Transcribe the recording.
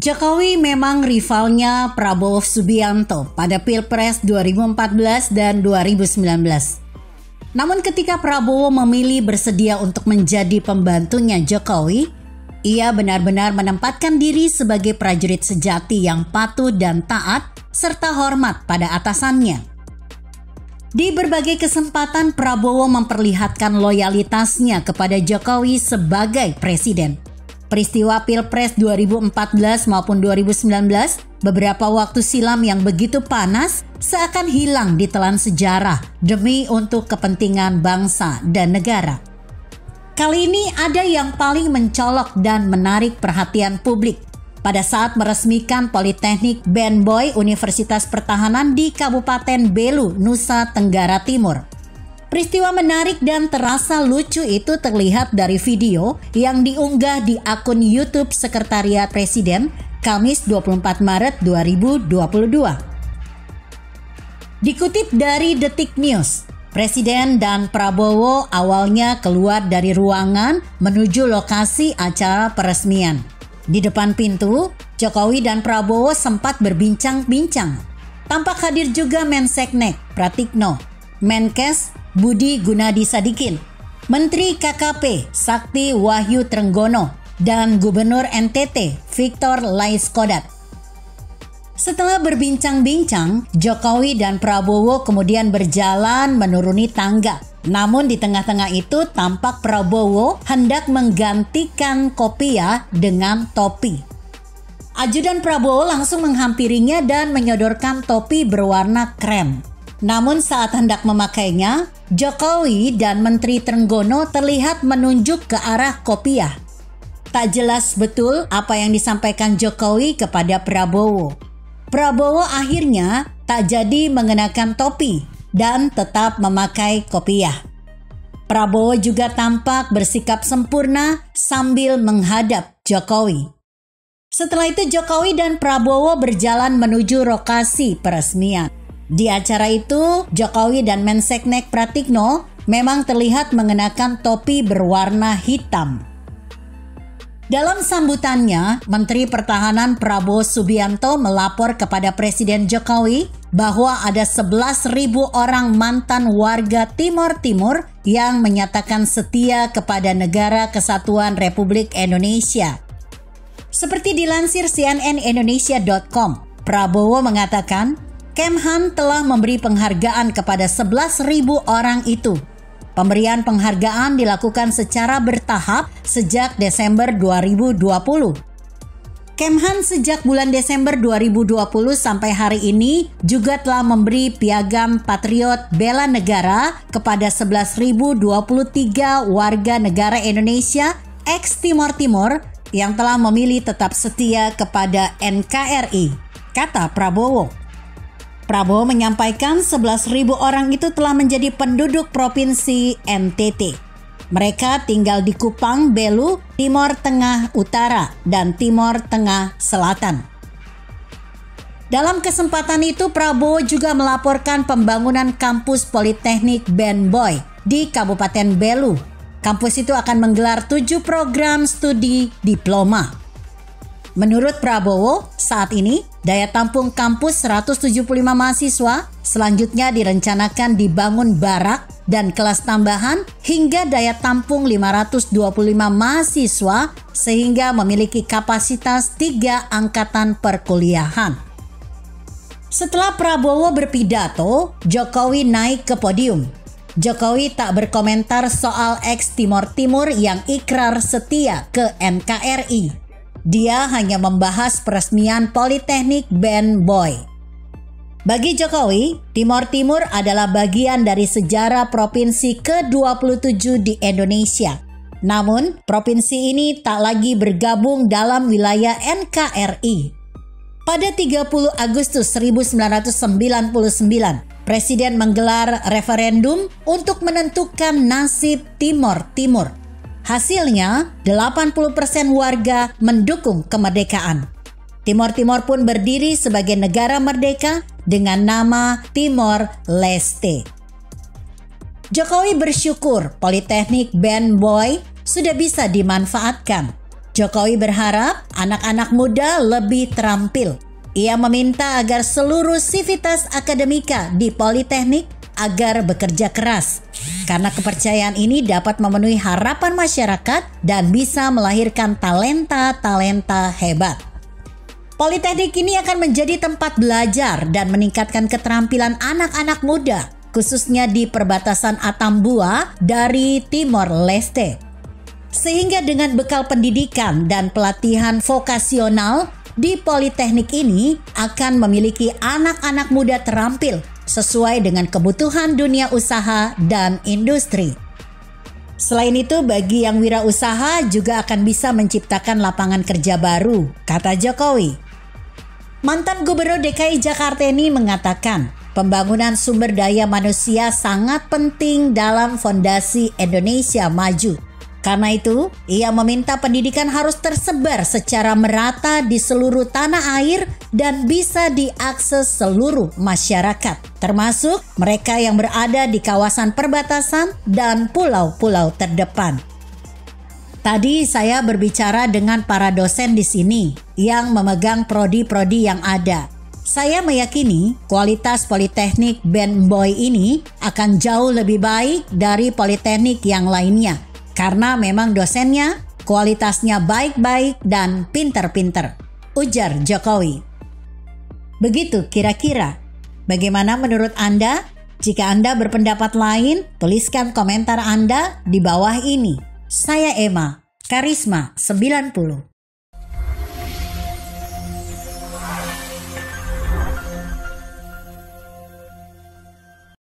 Jokowi memang rivalnya Prabowo Subianto pada Pilpres 2014 dan 2019. Namun ketika Prabowo memilih bersedia untuk menjadi pembantunya Jokowi, ia benar-benar menempatkan diri sebagai prajurit sejati yang patuh dan taat serta hormat pada atasannya. Di berbagai kesempatan Prabowo memperlihatkan loyalitasnya kepada Jokowi sebagai presiden. Peristiwa Pilpres 2014 maupun 2019 beberapa waktu silam yang begitu panas seakan hilang ditelan sejarah demi untuk kepentingan bangsa dan negara. Kali ini ada yang paling mencolok dan menarik perhatian publik pada saat meresmikan Politeknik Ben Boy Universitas Pertahanan di Kabupaten Belu, Nusa Tenggara Timur. Peristiwa menarik dan terasa lucu itu terlihat dari video yang diunggah di akun YouTube Sekretariat Presiden Kamis 24 Maret 2022. Dikutip dari Detik News, Presiden dan Prabowo awalnya keluar dari ruangan menuju lokasi acara peresmian. Di depan pintu, Jokowi dan Prabowo sempat berbincang-bincang. Tampak hadir juga Menseknek Pratikno, Menkes Budi Gunadi Sadikin, Menteri KKP Sakti Wahyu Trenggono, dan Gubernur NTT Victor Laiskodat. Setelah berbincang-bincang, Jokowi dan Prabowo kemudian berjalan menuruni tangga. Namun di tengah-tengah itu tampak Prabowo hendak menggantikan kopiah dengan topi. Ajudan Prabowo langsung menghampirinya dan menyodorkan topi berwarna krem. Namun saat hendak memakainya, Jokowi dan Menteri Trenggono terlihat menunjuk ke arah kopiah. Tak jelas betul apa yang disampaikan Jokowi kepada Prabowo. Prabowo akhirnya tak jadi mengenakan topi dan tetap memakai kopiah. Prabowo juga tampak bersikap sempurna sambil menghadap Jokowi. Setelah itu Jokowi dan Prabowo berjalan menuju lokasi peresmian. Di acara itu, Jokowi dan Menseknek Pratikno memang terlihat mengenakan topi berwarna hitam. Dalam sambutannya, Menteri Pertahanan Prabowo Subianto melapor kepada Presiden Jokowi bahwa ada 11.000 orang mantan warga Timor Timur yang menyatakan setia kepada Negara Kesatuan Republik Indonesia. Seperti dilansir cnnindonesia.com, Prabowo mengatakan, Kemhan telah memberi penghargaan kepada 11.000 orang itu. Pemberian penghargaan dilakukan secara bertahap sejak Desember 2020. Kemhan sejak bulan Desember 2020 sampai hari ini juga telah memberi piagam Patriot Bela Negara kepada 11.023 warga negara Indonesia ex Timor Timur yang telah memilih tetap setia kepada NKRI, kata Prabowo. Prabowo menyampaikan 11.000 orang itu telah menjadi penduduk Provinsi NTT. Mereka tinggal di Kupang, Belu, Timor Tengah Utara, dan Timor Tengah Selatan. Dalam kesempatan itu Prabowo juga melaporkan pembangunan kampus Politeknik Ben Boy di Kabupaten Belu. Kampus itu akan menggelar 7 program studi diploma. Menurut Prabowo, saat ini daya tampung kampus 175 mahasiswa, selanjutnya direncanakan dibangun barak dan kelas tambahan hingga daya tampung 525 mahasiswa sehingga memiliki kapasitas 3 angkatan perkuliahan. Setelah Prabowo berpidato, Jokowi naik ke podium. Jokowi tak berkomentar soal ex Timor Timur yang ikrar setia ke NKRI. Dia hanya membahas peresmian Politeknik Ben Boy. Bagi Jokowi, Timor Timur adalah bagian dari sejarah provinsi ke-27 di Indonesia. Namun, provinsi ini tak lagi bergabung dalam wilayah NKRI. Pada 30 Agustus 1999, Presiden menggelar referendum untuk menentukan nasib Timor Timur. Hasilnya, 80% warga mendukung kemerdekaan. Timor Timur pun berdiri sebagai negara merdeka dengan nama Timor Leste. Jokowi bersyukur Politeknik Ben Boy sudah bisa dimanfaatkan. Jokowi berharap anak-anak muda lebih terampil. Ia meminta agar seluruh sivitas akademika di Politeknik agar bekerja keras, karena kepercayaan ini dapat memenuhi harapan masyarakat dan bisa melahirkan talenta-talenta hebat. Politeknik ini akan menjadi tempat belajar dan meningkatkan keterampilan anak-anak muda, khususnya di perbatasan Atambua dari Timor Leste. Sehingga dengan bekal pendidikan dan pelatihan vokasional di Politeknik ini akan memiliki anak-anak muda terampil sesuai dengan kebutuhan dunia usaha dan industri. Selain itu, bagi yang wirausaha juga akan bisa menciptakan lapangan kerja baru, kata Jokowi. Mantan Gubernur DKI Jakarta ini mengatakan, pembangunan sumber daya manusia sangat penting dalam fondasi Indonesia maju. Karena itu, ia meminta pendidikan harus tersebar secara merata di seluruh tanah air dan bisa diakses seluruh masyarakat, termasuk mereka yang berada di kawasan perbatasan dan pulau-pulau terdepan. Tadi saya berbicara dengan para dosen di sini yang memegang prodi-prodi yang ada. Saya meyakini kualitas Politeknik Ben Boy ini akan jauh lebih baik dari Politeknik yang lainnya. Karena memang dosennya kualitasnya baik-baik dan pinter-pinter, ujar Jokowi. Begitu kira-kira. Bagaimana menurut Anda? Jika Anda berpendapat lain, tuliskan komentar Anda di bawah ini. Saya Emma, Karisma 90.